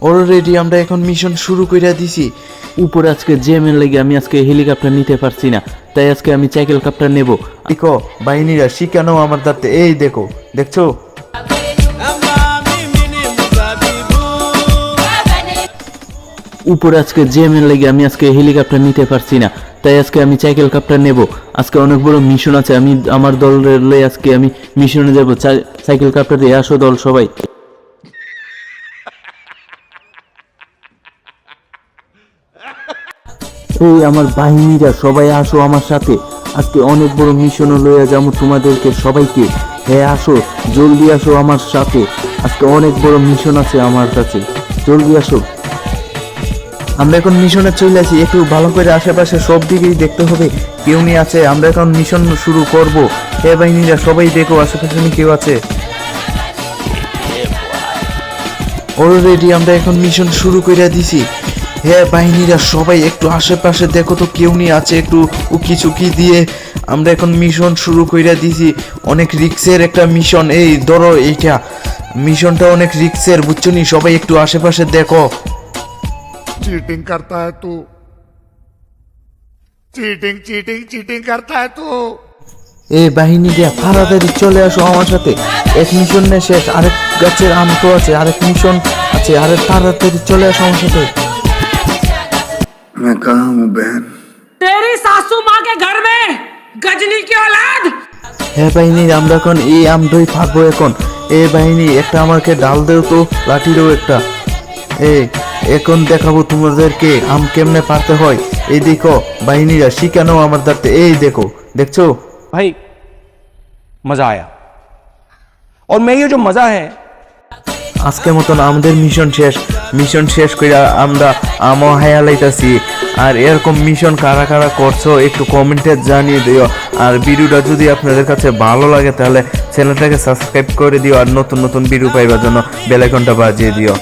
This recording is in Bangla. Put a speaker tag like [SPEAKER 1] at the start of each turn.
[SPEAKER 1] অলরেডি আমরা এখন মিশন শুরু করে দিছি।
[SPEAKER 2] উপরে আজকে জ্যামের লেগে আমি আজকে হেলিকপ্টার নিতে পারছি না, তাই আজকে আমি সাইকেল কাপ্টার নেব।
[SPEAKER 1] দেখো বাহিনীরা শিখানো আমার দাঁতে, এই দেখো, দেখছো?
[SPEAKER 2] উপরে আজকে জ্যামের লেগে আমি আজকে হেলিকপ্টার নিতে পারছি না, তাই আজকে আমি সাইকেল কাপ্টার নেব। আজকে অনেক বড় মিশন আছে, আমি আমার দলের লয়ে আজকে আমি মিশনে যাব। সাইকেল কাপ্টারে আসো দল সবাই। এই আমার বাহিনীরা সবাই আসো আমার সাথে, আজকে অনেক বড় মিশনও লইয়া যাবো তোমাদেরকে সবাইকে। হ্যাঁ আসো, জলদি আসো আমার সাথে, আজকে অনেক বড় মিশন আছে আমার কাছে, জলদি আসো।
[SPEAKER 1] আমরা এখন মিশনে চলে আসি, একটু ভালো করে আশেপাশে সব দিকেই দেখতে হবে কেউ নিয়ে আছে। আমরা এখন মিশন শুরু করব। হে বাহিনীরা সবাই দেখো আশেপাশে কেউ আছে। অলরেডি আমরা এখন মিশন শুরু করে দিছি। হ্যাঁ বাহিনীরা সবাই একটু আশেপাশে দেখো তো কেউ নিয়ে আছে, একটু উকি চুকি দিয়ে আমরা এখন মিশন শুরু করে দিছি। অনেক রিক্সের একটা মিশন, এই ধরো এইটা মিশনটা অনেক রিক্সের, বুঝছো নি? সবাই একটু আশেপাশে দেখো।
[SPEAKER 3] चीटिंग करता है तू चीटिंग चीटिंग चीटिंग करता है तू
[SPEAKER 1] এই বাহিনীরা তাড়াতাড়ি চলে আসো আমার সাথে। এক মিশন না শেষ, আরেক গাছের আম তো আছে, আরেক মিশন আছে, আরে তাড়াতাড়ি চলে আসো আমার সাথে।
[SPEAKER 3] मैं कहाँ हूँ बहन
[SPEAKER 4] तेरी सासू माँ के घर में गजनी की औलाद।
[SPEAKER 1] হ্যাঁ বাহিনী আমরা এখন এই আম দই পারবো এখন। এই বাহিনী একটা আমাকে ডাল দেও তো, লাঠি দেও একটা। এখন দেখাবো তোমাদেরকে আম কেমনে পারতে হয়। এই দেখো বাহিনীরা শিখানো আমার দাঁতে, এই দেখো, দেখছো?
[SPEAKER 5] भाई मजा आया और मैं ये जो मजा है
[SPEAKER 1] আজকের মতন আমাদের মিশন শেষ করে আমরা আমও হায়ালাইতাছি। আর এরকম মিশন কারা কারা করছো একটু কমেন্টে জানিয়ে দিও। আর ভিডিওটা যদি আপনাদের কাছে ভালো লাগে তাহলে চ্যানেলটাকে সাবস্ক্রাইব করে দিও, আর নতুন নতুন ভিডিও পাইবার জন্য বেল আইকনটা বাজিয়ে দিও।